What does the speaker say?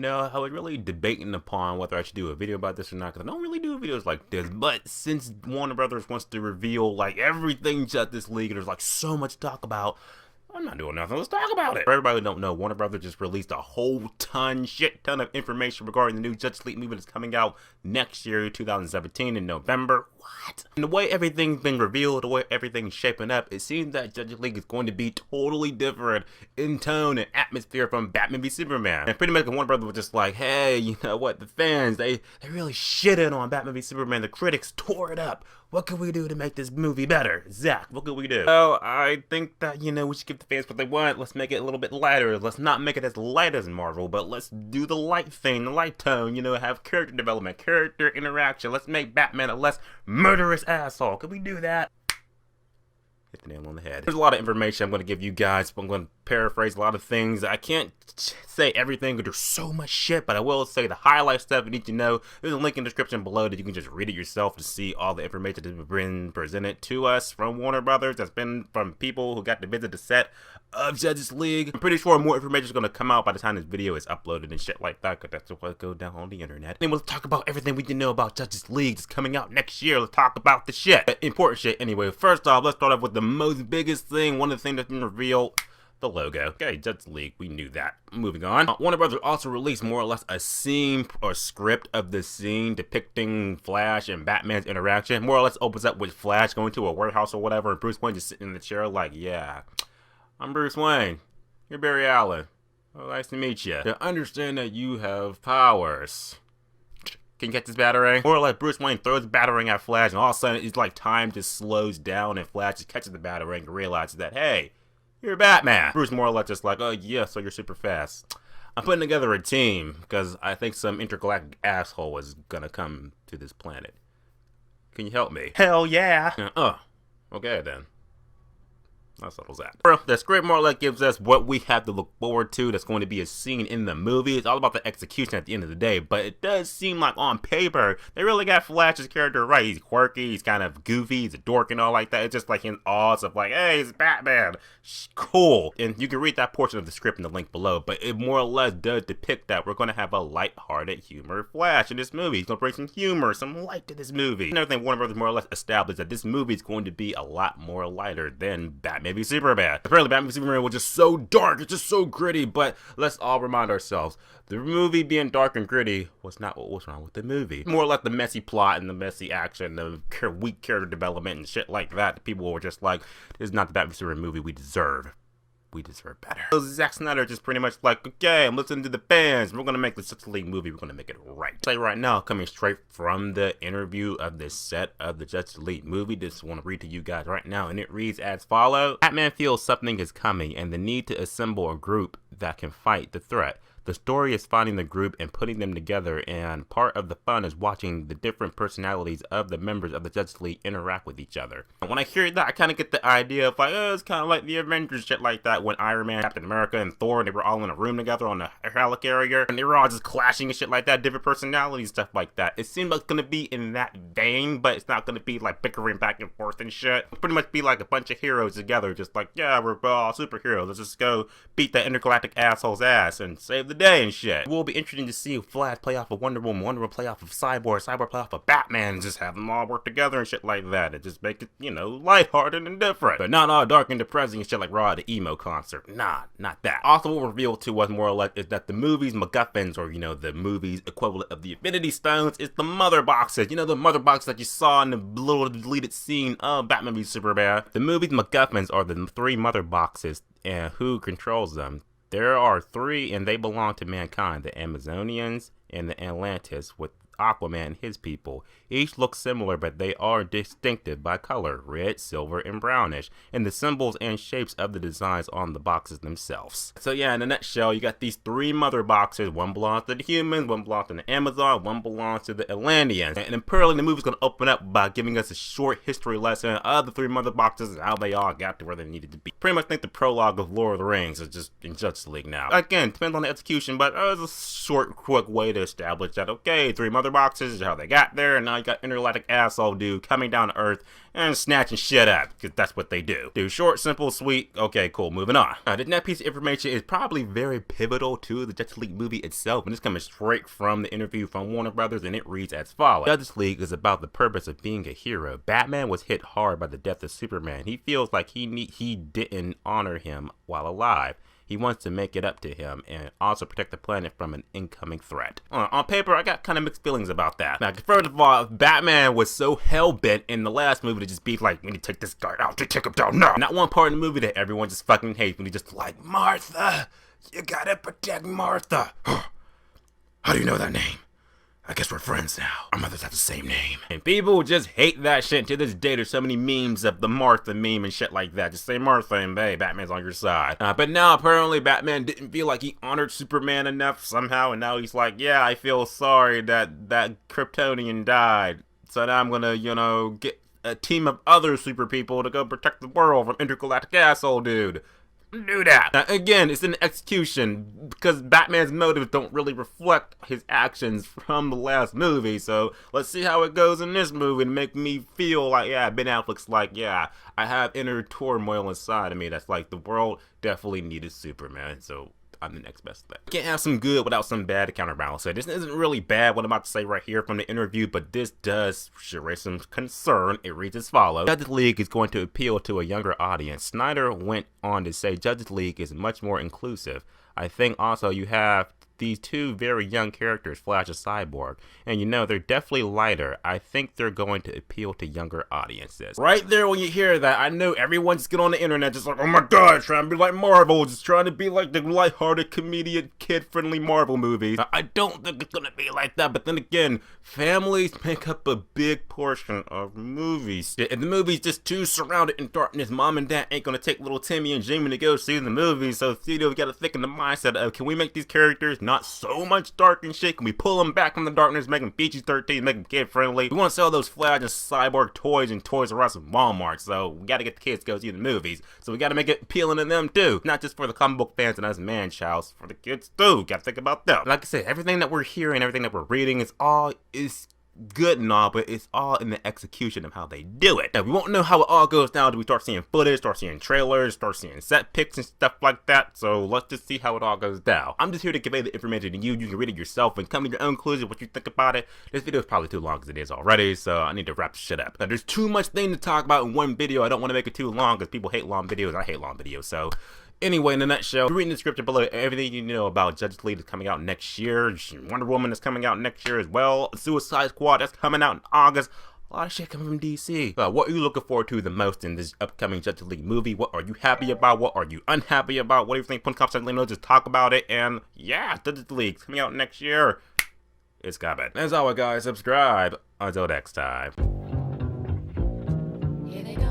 You know, I was really debating upon whether I should do a video about this or not, because I don't really do videos like this, but since Warner Brothers wants to reveal like everything Justice League, and there's like so much to talk about, I'm not doing nothing. Let's talk about it. For everybody who don't know, Warner Brothers just released a whole shit ton of information regarding the new Justice League movie that's coming out next year, 2017 in November. What? And the way everything's been revealed, the way everything's shaping up, it seems that Justice League is going to be totally different in tone and atmosphere from Batman v Superman. And pretty much Warner Brothers was just like, hey, you know what, the fans, they really shitted on Batman v Superman. The critics tore it up. What can we do to make this movie better? Zach, what can we do? Well, I think that, you know, we should give the fans what they want. Let's make it a little bit lighter. Let's not make it as light as Marvel, but let's do the light thing, the light tone, you know, have character development, character interaction. Let's make Batman a less murderous asshole. Can we do that? Hit the nail on the head. There's a lot of information I'm going to give you guys. I'm going to paraphrase a lot of things. I can't say everything because there's so much shit, but I will say the highlight stuff you need to know. There's a link in the description below that you can just read it yourself to see all the information that's been presented to us from Warner Brothers. That's been from people who got to visit the set of Justice League. I'm pretty sure more information is going to come out by the time this video is uploaded and shit like that, because that's what goes down on the internet. Anyway, let's talk about everything we can know about Justice League that's coming out next year. Let's talk about the shit. Important shit anyway. First off, let's start off with the most biggest thing. One of the things that's been revealed. The logo. Okay, Justice League, we knew that. Moving on. Warner Brothers also released more or less a scene or script of the scene depicting Flash and Batman's interaction. More or less opens up with Flash going to a warehouse or whatever, and Bruce Wayne just sitting in the chair like, yeah, I'm Bruce Wayne. You're Barry Allen. Well, nice to meet you. To understand that you have powers. Can you catch this batarang? More or less, Bruce Wayne throws the batarang at Flash, and all of a sudden, it's like time just slows down, and Flash just catches the batarang and realizes that, hey, you're Batman. Bruce more or less just like, oh yeah, so you're super fast. I'm putting together a team because I think some intergalactic asshole is gonna come to this planet. Can you help me? Hell yeah. Okay then. That settles that. The script more or less gives us what we have to look forward to. That's going to be a scene in the movie. It's all about the execution at the end of the day, but it does seem like on paper they really got Flash's character right. He's quirky, he's kind of goofy, he's a dork and all like that. It's just like in awe of like, hey, it's Batman. Cool. And you can read that portion of the script in the link below, but it more or less does depict that we're going to have a light-hearted humor Flash in this movie. He's going to bring some humor, some light to this movie. Another thing Warner Brothers more or less established that this movie is going to be a lot more lighter than Batman v Superman. Apparently Batman v Superman was just so dark, it's just so gritty, but let's all remind ourselves, the movie being dark and gritty was not what was wrong with the movie. More like the messy plot and the messy action, the weak character development and shit like that. People were just like, this is not the Batman v Superman movie we deserve. We deserve better. So Zack Snyder just pretty much like, okay, I'm listening to the fans. We're going to make the Justice League movie. We're going to make it right. Say right now, coming straight from the interview of the set of the Justice League movie. Just want to read to you guys right now. And it reads as follows. Batman feels something is coming and the need to assemble a group that can fight the threat. The story is finding the group and putting them together, and part of the fun is watching the different personalities of the members of the Justice League interact with each other. And when I hear that, I kind of get the idea of like, oh, it's kind of like the Avengers shit like that when Iron Man, Captain America, and Thor, they were all in a room together on the helicarrier, and they were all just clashing and shit like that, different personalities, stuff like that. It seems like it's going to be in that vein, but it's not going to be like bickering back and forth and shit. It'll pretty much be like a bunch of heroes together, just like, yeah, we're all superheroes. Let's just go beat that intergalactic asshole's ass and save the day and shit. It will be interesting to see Flash play off of Wonder Woman, Wonder Woman play off of Cyborg, Cyborg play off of Batman, and just have them all work together and shit like that. It just make it, you know, lighthearted and different. But not all dark and depressing and shit like Raw at the emo concert. Nah, not that. Also, what revealed to us more or less is that the movie's MacGuffins, or, you know, the movie's equivalent of the Infinity Stones, is the mother boxes. You know, the mother boxes that you saw in the little deleted scene of Batman v Superman. The movie's MacGuffins are the 3 mother boxes, and who controls them? There are 3, and they belong to mankind, the Amazonians and the Atlantis, with Aquaman and his people. Each looks similar, but they are distinctive by color, red, silver, and brownish, and the symbols and shapes of the designs on the boxes themselves. So yeah, in a nutshell, you got these 3 mother boxes. One belongs to the humans, one belongs to the Amazon, one belongs to the Atlanteans. And apparently the movie's going to open up by giving us a short history lesson of the 3 mother boxes and how they all got to where they needed to be. Pretty much think the prologue of Lord of the Rings is just in Justice League now. Again, depends on the execution, but it's a short, quick way to to establish that, okay, 3 mother boxes is how they got there, and now you got intergalactic asshole dude coming down to Earth and snatching shit up, because that's what they do. Do short, simple, sweet, okay, cool, moving on. This next piece of information is probably very pivotal to the Justice League movie itself, and it's coming straight from the interview from Warner Brothers, and it reads as follows. Justice League is about the purpose of being a hero. Batman was hit hard by the death of Superman. He feels like he didn't honor him while alive. He wants to make it up to him and also protect the planet from an incoming threat. On paper, I got kind of mixed feelings about that. Now, first of all, Batman was so hell-bent in the last movie to just be like, we need to take this guy out, to take him down now. Not one part in the movie that everyone just fucking hates when he just like, Martha, you gotta protect Martha. How do you know that name? I guess we're friends now. Our mothers have the same name. And people just hate that shit to this day. There's so many memes of the Martha meme and shit like that. Just say Martha and hey, Batman's on your side. But now apparently Batman didn't feel like he honored Superman enough somehow. And now he's like, yeah, I feel sorry that Kryptonian died. So now I'm gonna, you know, get a team of other super people to go protect the world from intergalactic asshole dude. Do that. Now, again, it's an execution because Batman's motives don't really reflect his actions from the last movie. So let's see how it goes in this movie and make me feel like, yeah, Ben Affleck's like, yeah, I have inner turmoil inside of me. That's like the world definitely needed Superman. So I'm the next best thing. Can't have some good without some bad to counterbalance it. This isn't really bad what I'm about to say right here from the interview, but this does raise some concern. It reads as follows. Justice League is going to appeal to a younger audience. Snyder went on to say Justice League is much more inclusive. I think also you have these 2 very young characters, Flash and Cyborg, and you know, they're definitely lighter. I think they're going to appeal to younger audiences. Right there when you hear that, I know everyone just get on the internet just like, oh my god, trying to be like Marvel, just trying to be like the lighthearted, comedian, kid-friendly Marvel movies. I don't think it's gonna be like that, but then again, families make up a big portion of movies. If the movie's just too surrounded in darkness, mom and dad ain't gonna take little Timmy and Jimmy to go see the movie, so studios gotta think in the mindset of, can we make these characters not so much dark and shit? Can we pull them back from the darkness, make them PG-13, make them kid-friendly? We want to sell those Flash and Cyborg toys and Toys R Us and Walmart, so we gotta get the kids to go see the movies. So we gotta make it appealing to them too. Not just for the comic book fans and us man-childs, for the kids too. Gotta think about them. Like I said, everything that we're hearing, everything that we're reading is good and all, but it's all in the execution of how they do it. Now, we won't know how it all goes down until we start seeing footage, start seeing trailers, start seeing set pics and stuff like that, so let's just see how it all goes down. I'm just here to convey the information to you. You can read it yourself and come to your own conclusion what you think about it. This video is probably too long as it is already, so I need to wrap shit up. Now, there's too much thing to talk about in one video. I don't want to make it too long because people hate long videos. I hate long videos, so anyway, in a nutshell, read in the description below everything you know about Justice League is coming out next year. Wonder Woman is coming out next year as well. Suicide Squad, that's coming out in August. A lot of shit coming from DC. What are you looking forward to the most in this upcoming Justice League movie? What are you happy about? What are you unhappy about? What do you think? Put in comments, let me know. Just talk about it. And yeah, Justice League coming out next year. It's coming. As always, guys, subscribe. Until next time. Here they go.